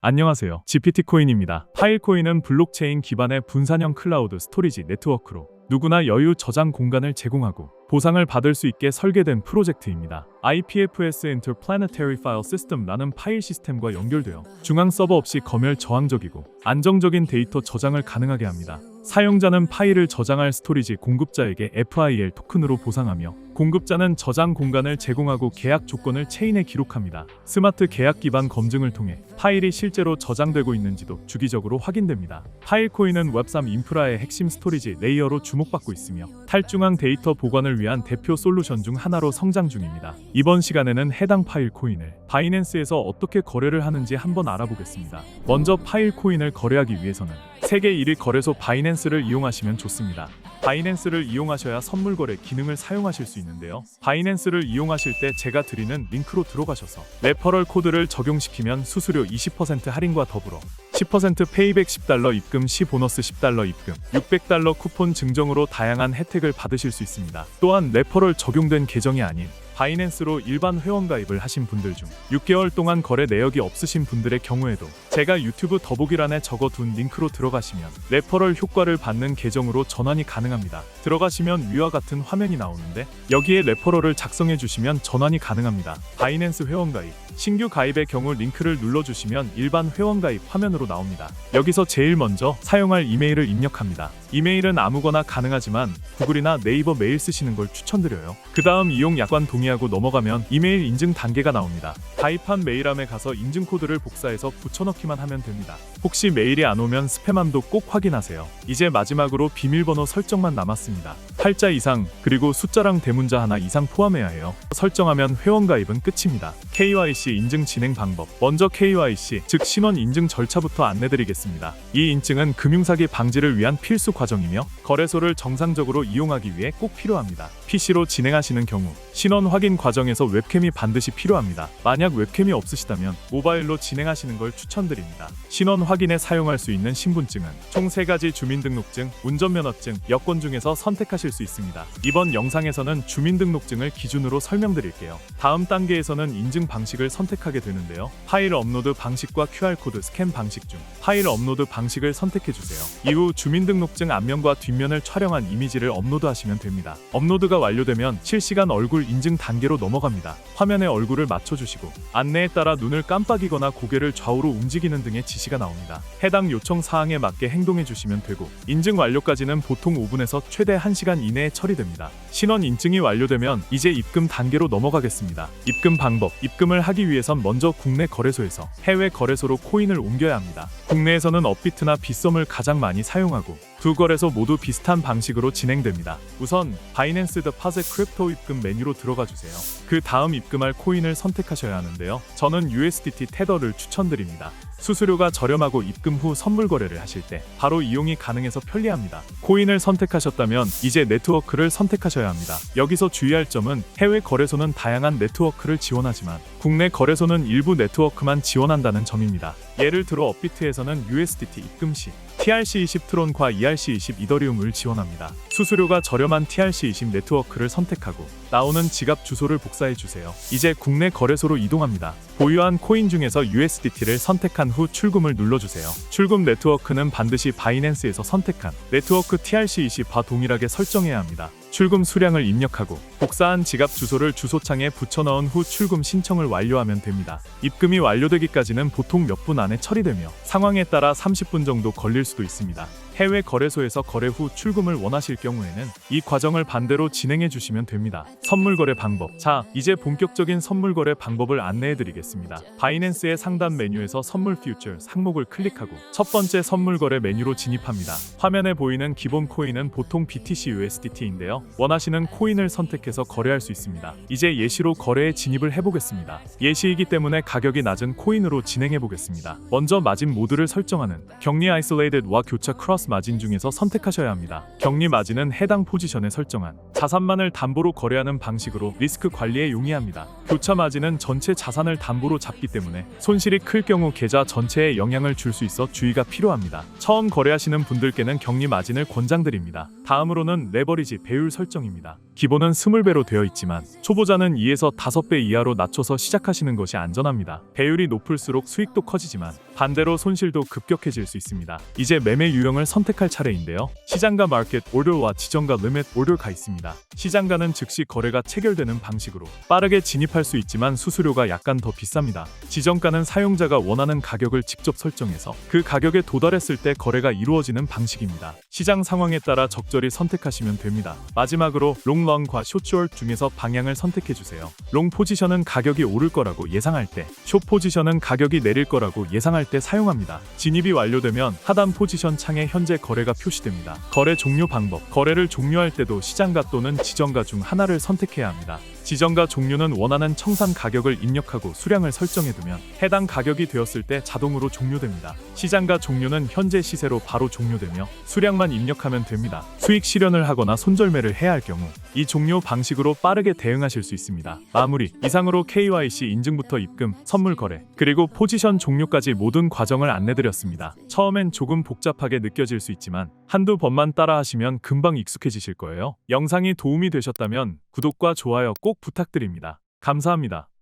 안녕하세요. GPT코인입니다. 파일코인은 블록체인 기반의 분산형 클라우드 스토리지 네트워크로 누구나 여유 저장 공간을 제공하고 보상을 받을 수 있게 설계된 프로젝트입니다. IPFS Interplanetary File System라는 파일 시스템과 연결되어 중앙 서버 없이 검열 저항적이고 안정적인 데이터 저장을 가능하게 합니다. 사용자는 파일을 저장할 스토리지 공급자에게 FIL 토큰으로 보상하며 공급자는 저장 공간을 제공하고 계약 조건을 체인에 기록합니다. 스마트 계약 기반 검증을 통해 파일이 실제로 저장되고 있는지도 주기적으로 확인됩니다. 파일코인은 웹3 인프라의 핵심 스토리지 레이어로 주목받고 있으며 탈중앙 데이터 보관을 위한 대표 솔루션 중 하나로 성장 중입니다. 이번 시간에는 해당 파일코인을 바이낸스에서 어떻게 거래를 하는지 한번 알아보겠습니다. 먼저 파일코인을 거래하기 위해서는 세계 1위 거래소 바이낸스를 이용하시면 좋습니다. 바이낸스를 이용하셔야 선물 거래 기능을 사용하실 수 있는데요. 바이낸스를 이용하실 때 제가 드리는 링크로 들어가셔서 레퍼럴 코드를 적용시키면 수수료 20% 할인과 더불어 10% 페이백 10달러 입금 시 보너스 10달러 입금, 600달러 쿠폰 증정으로 다양한 혜택을 받으실 수 있습니다. 또한 레퍼럴 적용된 계정이 아닌 바이낸스로 일반 회원 가입을 하신 분들 중 6개월 동안 거래 내역이 없으신 분들의 경우에도 제가 유튜브 더보기란에 적어둔 링크로 들어가시면 레퍼럴 효과를 받는 계정으로 전환이 가능합니다. 들어가시면 위와 같은 화면이 나오는데 여기에 레퍼럴을 작성해 주시면 전환이 가능합니다. 바이낸스 회원 가입, 신규 가입의 경우 링크를 눌러주시면 일반 회원 가입 화면으로 나옵니다. 여기서 제일 먼저 사용할 이메일을 입력합니다. 이메일은 아무거나 가능하지만 구글이나 네이버 메일 쓰시는 걸 추천드려요. 그 다음 이용 약관 동의하고 넘어가면 이메일 인증 단계가 나옵니다. 가입한 메일함에 가서 인증 코드를 복사해서 붙여넣기만 하면 됩니다. 혹시 메일이 안 오면 스팸함도 꼭 확인하세요. 이제 마지막으로 비밀번호 설정만 남았습니다. 8자 이상 그리고 숫자랑 대문자 하나 이상 포함해야 해요. 설정하면 회원 가입은 끝입니다. KYC 인증 진행 방법. 먼저 KYC 즉 신원 인증 절차부터 안내드리겠습니다. 이 인증은 금융사기 방지를 위한 필수 과정이며 거래소를 정상적으로 이용하기 위해 꼭 필요합니다. PC로 진행하시는 경우 신원 확인 과정에서 웹캠이 반드시 필요합니다. 만약 웹캠이 없으시다면 모바일로 진행하시는 걸 추천드립니다. 신원 확인에 사용할 수 있는 신분증은 총 3가지 주민등록증, 운전면허증, 여권 중에서 선택하실 수 있습니다. 이번 영상에서는 주민등록증을 기준으로 설명드릴게요. 다음 단계에서는 인증 방식을 선택하게 되는데요. 파일 업로드 방식과 QR코드 스캔 방식 중 파일 업로드 방식을 선택해주세요. 이후 주민등록증 앞면과 뒷면을 촬영한 이미지를 업로드하시면 됩니다. 업로드가 완료되면 실시간 얼굴 인증 단계로 넘어갑니다. 화면에 얼굴을 맞춰주시고 안내에 따라 눈을 깜빡이거나 고개를 좌우로 움직이는 등의 지시가 나옵니다. 해당 요청 사항에 맞게 행동해주시면 되고 인증 완료까지는 보통 5분에서 최대 1시간 이내에 처리됩니다. 신원 인증이 완료되면 이제 입금 단계로 넘어가겠습니다. 입금 방법. 입금을 하기 위해선 먼저 국내 거래소에서 해외 거래소로 코인을 옮겨야 합니다. 국내에서는 업비트나 빗썸을 가장 많이 사용하고 두 거래소 모두 비슷한 방식으로 진행됩니다. 우선 바이낸스 데파짓 크립토 입금 메뉴로 들어가 주세요. 그 다음 입금할 코인을 선택하셔야 하는데요. 저는 USDT 테더를 추천드립니다. 수수료가 저렴하고 입금 후 선물 거래를 하실 때 바로 이용이 가능해서 편리합니다. 코인을 선택하셨다면 이제 네트워크를 선택하셔야 합니다. 여기서 주의할 점은 해외 거래소는 다양한 네트워크를 지원하지만 국내 거래소는 일부 네트워크만 지원한다는 점입니다. 예를 들어 업비트에서는 USDT 입금 시 TRC20 트론과 ERC20 이더리움을 지원합니다. 수수료가 저렴한 TRC20 네트워크를 선택하고 나오는 지갑 주소를 복사해 주세요. 이제 국내 거래소로 이동합니다. 보유한 코인 중에서 USDT를 선택한 후 출금을 눌러주세요. 출금 네트워크는 반드시 바이낸스에서 선택한 네트워크 TRC20와 동일하게 설정해야 합니다. 출금 수량을 입력하고 복사한 지갑 주소를 주소창에 붙여넣은 후 출금 신청을 완료하면 됩니다. 입금이 완료되기까지는 보통 몇 분 안에 처리되며 상황에 따라 30분 정도 걸릴 수도 있습니다. 해외 거래소에서 거래 후 출금을 원하실 경우에는 이 과정을 반대로 진행해 주시면 됩니다. 선물 거래 방법. 자, 이제 본격적인 선물 거래 방법을 안내해 드리겠습니다. 바이낸스의 상단 메뉴에서 선물 퓨처 항목을 클릭하고 첫 번째 선물 거래 메뉴로 진입합니다. 화면에 보이는 기본 코인은 보통 BTC USDT인데요. 원하시는 코인을 선택해서 거래할 수 있습니다. 이제 예시로 거래에 진입을 해보겠습니다. 예시이기 때문에 가격이 낮은 코인으로 진행해 보겠습니다. 먼저 마진 모드를 설정하는 격리 아이솔레이드와 교차 크로스 마진 중에서 선택하셔야 합니다. 격리 마진은 해당 포지션에 설정한 자산만을 담보로 거래하는 방식으로 리스크 관리에 용이합니다. 교차 마진은 전체 자산을 담보로 잡기 때문에 손실이 클 경우 계좌 전체에 영향을 줄 수 있어 주의가 필요합니다. 처음 거래하시는 분들께는 격리 마진을 권장드립니다. 다음으로는 레버리지 배율 설정입니다. 기본은 20배로 되어 있지만 초보자는 2에서 5배 이하로 낮춰서 시작하시는 것이 안전합니다. 배율이 높을수록 수익도 커지지만 반대로 손실도 급격해질 수 있습니다. 이제 매매 유형을 선택할 차례인데요. 시장가 마켓 오더와 지정가 리밋 오더가 있습니다. 시장가는 즉시 거래가 체결되는 방식으로 빠르게 진입할 수 있지만 수수료가 약간 더 비쌉니다. 지정가는 사용자가 원하는 가격을 직접 설정해서 그 가격에 도달했을 때 거래가 이루어지는 방식입니다. 시장 상황에 따라 적절히 선택하시면 됩니다. 마지막으로 롱과 숏 중에서 방향을 선택해주세요. 롱 포지션은 가격이 오를 거라고 예상할 때, 숏 포지션은 가격이 내릴 거라고 예상할 때 사용합니다. 진입이 완료되면 하단 포지션 창에 현재 거래가 표시됩니다. 거래 종료 방법. 거래를 종료할 때도 시장가 또는 지정가 중 하나를 선택해야 합니다. 지정가 종료는 원하는 청산 가격을 입력하고 수량을 설정해두면 해당 가격이 되었을 때 자동으로 종료됩니다. 시장가 종료는 현재 시세로 바로 종료되며 수량만 입력하면 됩니다. 수익 실현을 하거나 손절매를 해야 할 경우 이 종료 방식으로 빠르게 대응하실 수 있습니다. 마무리. 이상으로 KYC 인증부터 입금, 선물 거래, 그리고 포지션 종료까지 모든 과정을 안내드렸습니다. 처음엔 조금 복잡하게 느껴질 수 있지만 한두 번만 따라하시면 금방 익숙해지실 거예요. 영상이 도움이 되셨다면 구독과 좋아요 꼭 부탁드립니다. 감사합니다.